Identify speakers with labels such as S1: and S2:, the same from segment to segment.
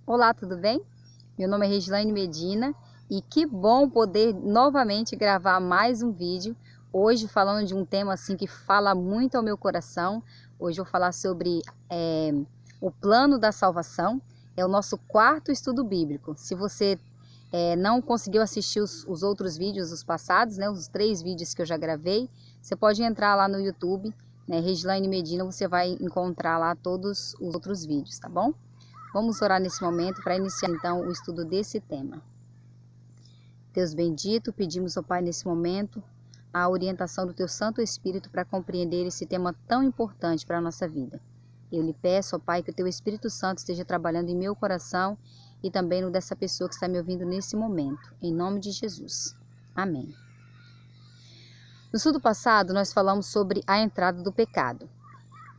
S1: Olá, tudo bem? Meu nome é Regilaine Medina e que bom poder novamente gravar mais um vídeo. Hoje falando de um tema assim que fala muito ao meu coração. Hoje eu vou falar sobre o plano da salvação. É o nosso quarto estudo bíblico. Se você não conseguiu assistir os outros vídeos, os passados, né, os 3 vídeos que eu já gravei, você pode entrar lá no YouTube, né, Regilaine Medina, você vai encontrar lá todos os outros vídeos, tá bom? Vamos orar nesse momento para iniciar então o estudo desse tema. Deus bendito, pedimos ao Pai nesse momento a orientação do Teu Santo Espírito para compreender esse tema tão importante para a nossa vida. Eu lhe peço, ó Pai, que o Teu Espírito Santo esteja trabalhando em meu coração e também no dessa pessoa que está me ouvindo nesse momento. Em nome de Jesus. Amém. No estudo passado nós falamos sobre a entrada do pecado.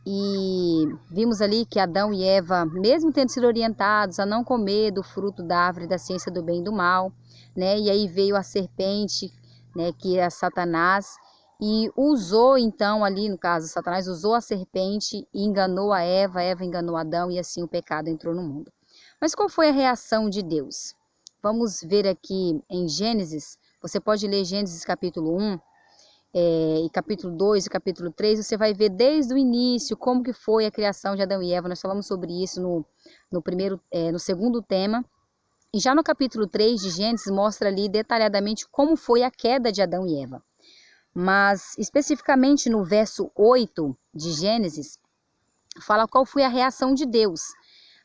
S1: E vimos ali que Adão e Eva, mesmo tendo sido orientados a não comer do fruto da árvore da ciência do bem e do mal, né? E aí veio a serpente, né? Que é Satanás, e usou então ali, no caso, Satanás usou a serpente e enganou a Eva enganou Adão e assim o pecado entrou no mundo. Mas qual foi a reação de Deus? Vamos ver aqui em Gênesis, você pode ler Gênesis capítulo 1, e capítulo 2 e capítulo 3, você vai ver desde o início como que foi a criação de Adão e Eva. Nós falamos sobre isso no segundo tema. E já no capítulo 3 de Gênesis mostra ali detalhadamente como foi a queda de Adão e Eva. Mas especificamente no verso 8 de Gênesis, fala qual foi a reação de Deus.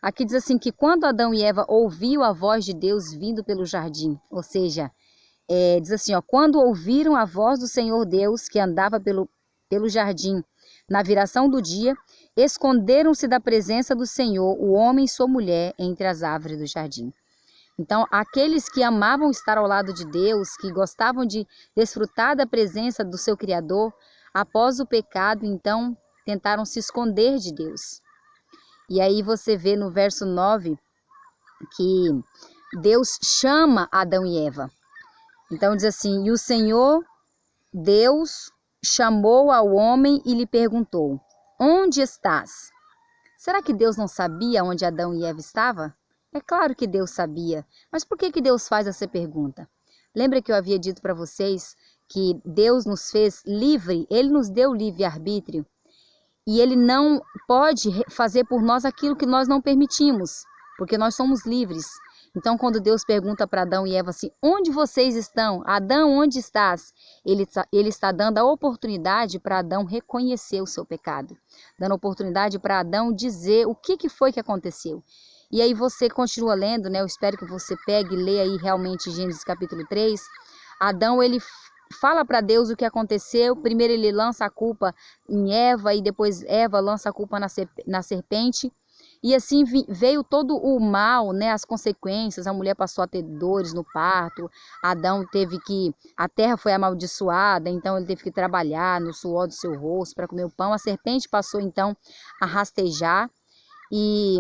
S1: Aqui diz assim que quando Adão e Eva ouviu a voz de Deus vindo pelo jardim, ou seja, diz assim, ó, quando ouviram a voz do Senhor Deus que andava pelo jardim na viração do dia, esconderam-se da presença do Senhor, o homem e sua mulher, entre as árvores do jardim. Então, aqueles que amavam estar ao lado de Deus, que gostavam de desfrutar da presença do seu Criador, após o pecado, então, tentaram se esconder de Deus. E aí você vê no verso 9 que Deus chama Adão e Eva. Então diz assim, e o Senhor Deus chamou ao homem e lhe perguntou, onde estás? Será que Deus não sabia onde Adão e Eva estavam? É claro que Deus sabia, mas por que Deus faz essa pergunta? Lembra que eu havia dito para vocês que Deus nos fez livre, Ele nos deu livre-arbítrio, e Ele não pode fazer por nós aquilo que nós não permitimos, porque nós somos livres. Então, quando Deus pergunta para Adão e Eva assim, onde vocês estão? Adão, onde estás? Ele está dando a oportunidade para Adão reconhecer o seu pecado. Dando a oportunidade para Adão dizer o que foi que aconteceu. E aí você continua lendo, né? Eu espero que você pegue e leia aí realmente Gênesis capítulo 3. Adão, ele fala para Deus o que aconteceu. Primeiro ele lança a culpa em Eva e depois Eva lança a culpa na serpente. E assim veio todo o mal, né, as consequências, a mulher passou a ter dores no parto, Adão a terra foi amaldiçoada, então ele teve que trabalhar no suor do seu rosto para comer o pão, a serpente passou então a rastejar, e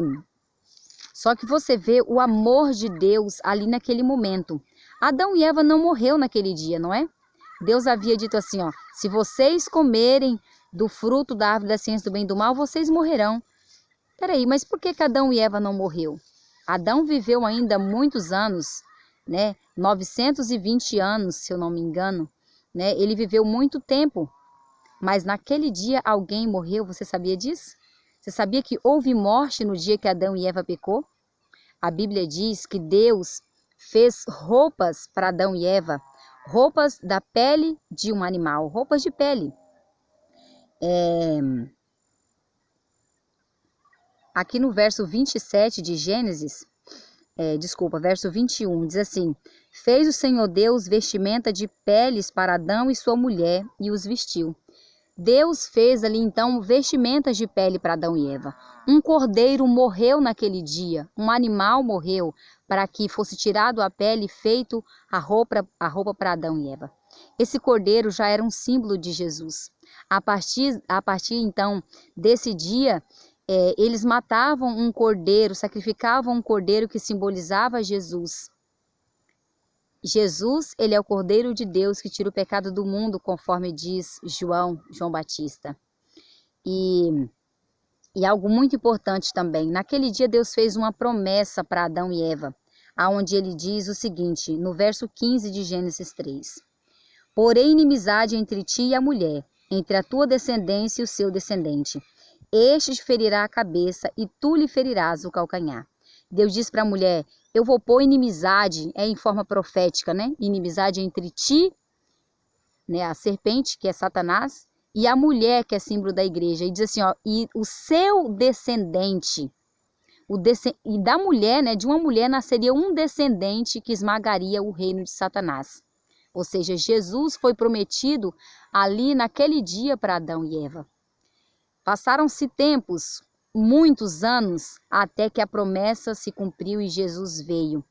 S1: só que você vê o amor de Deus ali naquele momento. Adão e Eva não morreu naquele dia, não é? Deus havia dito assim, ó, se vocês comerem do fruto da árvore da ciência do bem e do mal, vocês morrerão. Peraí, mas por que Adão e Eva não morreu? Adão viveu ainda muitos anos, né? 920 anos, se eu não me engano, né? Ele viveu muito tempo, mas naquele dia alguém morreu, você sabia disso? Você sabia que houve morte no dia que Adão e Eva pecou? A Bíblia diz que Deus fez roupas para Adão e Eva, roupas da pele de um animal, roupas de pele. Aqui no verso 27 de Gênesis, verso 21, diz assim, fez o Senhor Deus vestimenta de peles para Adão e sua mulher e os vestiu. Deus fez ali então vestimentas de pele para Adão e Eva. Um cordeiro morreu naquele dia, um animal morreu para que fosse tirado a pele e feito a roupa para Adão e Eva. Esse cordeiro já era um símbolo de Jesus. A partir então desse dia, eles matavam um cordeiro, sacrificavam um cordeiro que simbolizava Jesus. Jesus, ele é o Cordeiro de Deus que tira o pecado do mundo, conforme diz João Batista. E E algo muito importante também, naquele dia Deus fez uma promessa para Adão e Eva, aonde ele diz o seguinte, no verso 15 de Gênesis 3. Porém inimizade entre ti e a mulher, entre a tua descendência e o seu descendente. Este te ferirá a cabeça e tu lhe ferirás o calcanhar. Deus diz para a mulher, eu vou pôr inimizade, em forma profética, né? Inimizade entre ti, né, a serpente, que é Satanás, e a mulher, que é símbolo da igreja. E diz assim, ó, e o seu descendente, e da mulher, né, de uma mulher nasceria um descendente que esmagaria o reino de Satanás. Ou seja, Jesus foi prometido ali naquele dia para Adão e Eva. Passaram-se tempos, muitos anos, até que a promessa se cumpriu e Jesus veio.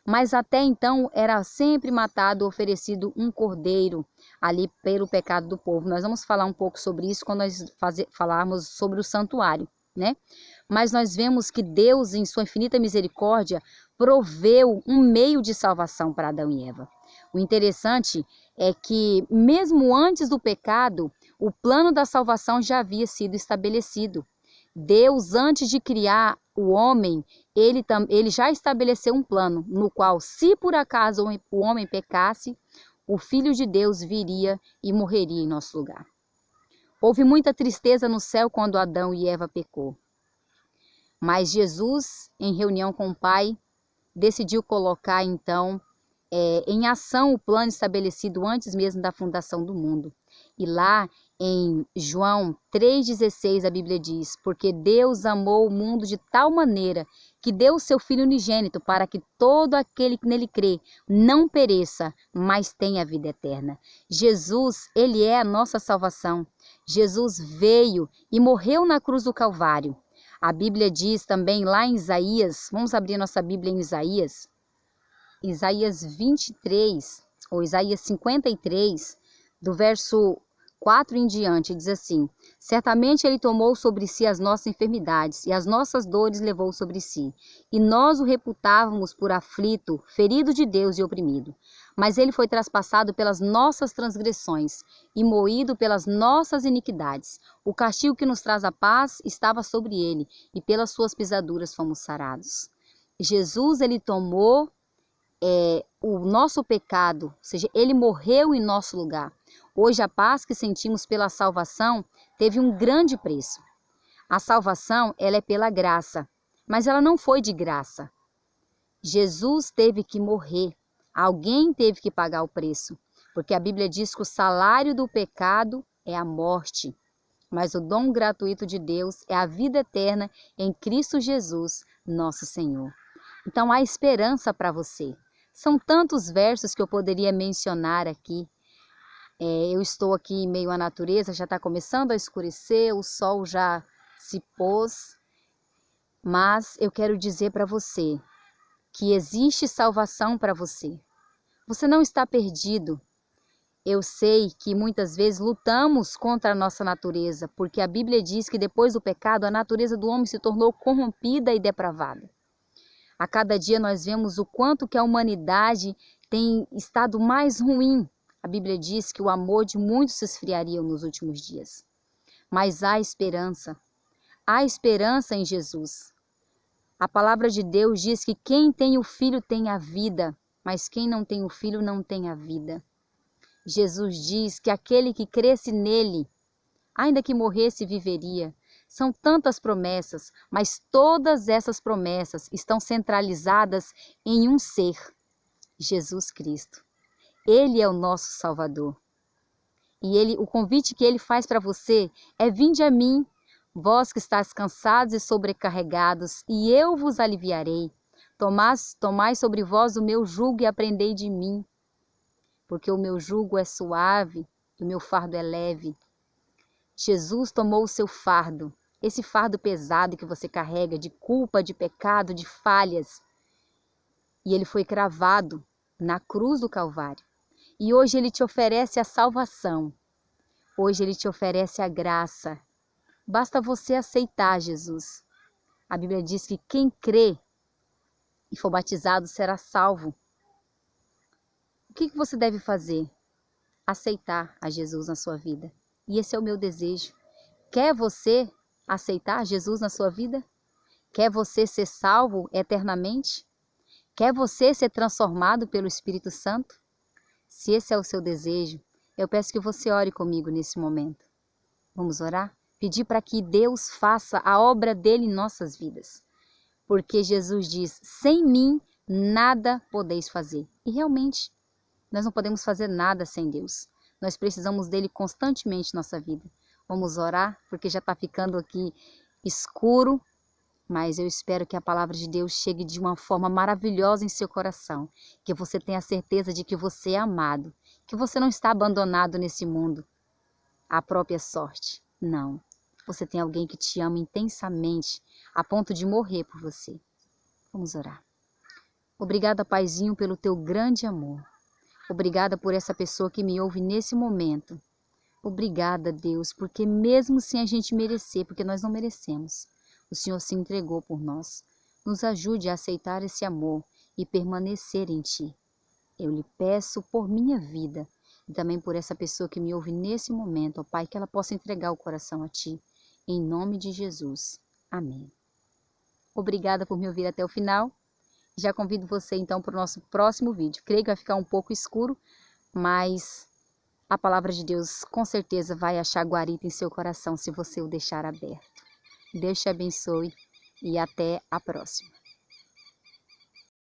S1: Mas até então era sempre matado, oferecido um cordeiro ali pelo pecado do povo. Nós vamos falar um pouco sobre isso quando nós falarmos sobre o santuário, né? Mas nós vemos que Deus, em sua infinita misericórdia, proveu um meio de salvação para Adão e Eva. O interessante é que, mesmo antes do pecado, o plano da salvação já havia sido estabelecido. Deus, antes de criar o homem, ele já estabeleceu um plano, no qual, se por acaso o homem pecasse, o Filho de Deus viria e morreria em nosso lugar. Houve muita tristeza no céu quando Adão e Eva pecou. Mas Jesus, em reunião com o Pai, decidiu colocar então em ação o plano estabelecido antes mesmo da fundação do mundo. E lá em João 3,16 a Bíblia diz, porque Deus amou o mundo de tal maneira que deu o seu Filho unigênito para que todo aquele que nele crê não pereça, mas tenha a vida eterna. Jesus, ele é a nossa salvação. Jesus veio e morreu na cruz do Calvário. A Bíblia diz também lá em Isaías, vamos abrir nossa Bíblia em Isaías 23, ou Isaías 53, do verso 4 em diante, diz assim, certamente ele tomou sobre si as nossas enfermidades e as nossas dores levou sobre si. E nós o reputávamos por aflito, ferido de Deus e oprimido. Mas ele foi traspassado pelas nossas transgressões e moído pelas nossas iniquidades. O castigo que nos traz a paz estava sobre ele e pelas suas pisaduras fomos sarados. Jesus, ele tomou o nosso pecado, ou seja, ele morreu em nosso lugar. Hoje a paz que sentimos pela salvação teve um grande preço. A salvação, ela é pela graça, mas ela não foi de graça. Jesus teve que morrer, alguém teve que pagar o preço, porque a Bíblia diz que o salário do pecado é a morte, mas o dom gratuito de Deus é a vida eterna em Cristo Jesus, nosso Senhor. Então há esperança para você. São tantos versos que eu poderia mencionar aqui. Eu estou aqui em meio à natureza, já está começando a escurecer, o sol já se pôs, mas eu quero dizer para você que existe salvação para você. Você não está perdido. Eu sei que muitas vezes lutamos contra a nossa natureza, porque a Bíblia diz que depois do pecado a natureza do homem se tornou corrompida e depravada. A cada dia nós vemos o quanto que a humanidade tem estado mais ruim. A Bíblia diz que o amor de muitos se esfriaria nos últimos dias. Mas há esperança em Jesus. A palavra de Deus diz que quem tem o Filho tem a vida, mas quem não tem o Filho não tem a vida. Jesus diz que aquele que cresce nele, ainda que morresse, viveria. São tantas promessas, mas todas essas promessas estão centralizadas em um ser, Jesus Cristo. Ele é o nosso Salvador. E o convite que ele faz para você é: vinde a mim, vós que estáis cansados e sobrecarregados, e eu vos aliviarei. Tomai sobre vós o meu jugo e aprendei de mim, porque o meu jugo é suave e o meu fardo é leve. Jesus tomou o seu fardo, esse fardo pesado que você carrega de culpa, de pecado, de falhas, e ele foi cravado na cruz do Calvário. E hoje ele te oferece a salvação, hoje ele te oferece a graça. Basta você aceitar Jesus. A Bíblia diz que quem crê e for batizado será salvo. O que você deve fazer? Aceitar a Jesus na sua vida. E esse é o meu desejo. Quer você aceitar Jesus na sua vida? Quer você ser salvo eternamente? Quer você ser transformado pelo Espírito Santo? Se esse é o seu desejo, eu peço que você ore comigo nesse momento. Vamos orar? Pedir para que Deus faça a obra dele em nossas vidas. Porque Jesus diz, sem mim nada podeis fazer. E realmente, nós não podemos fazer nada sem Deus. Nós precisamos dele constantemente em nossa vida. Vamos orar, porque já está ficando aqui escuro, mas eu espero que a palavra de Deus chegue de uma forma maravilhosa em seu coração. Que você tenha certeza de que você é amado, que você não está abandonado nesse mundo à própria sorte. Não. Você tem alguém que te ama intensamente, a ponto de morrer por você. Vamos orar. Obrigada, Paizinho, pelo teu grande amor. Obrigada por essa pessoa que me ouve nesse momento. Obrigada, Deus, porque mesmo sem a gente merecer, porque nós não merecemos, o Senhor se entregou por nós. Nos ajude a aceitar esse amor e permanecer em Ti. Eu lhe peço por minha vida e também por essa pessoa que me ouve nesse momento, ó Pai, que ela possa entregar o coração a Ti. Em nome de Jesus. Amém. Obrigada por me ouvir até o final. Já convido você então para o nosso próximo vídeo. Creio que vai ficar um pouco escuro, mas a palavra de Deus com certeza vai achar guarita em seu coração se você o deixar aberto. Deus te abençoe e até a próxima.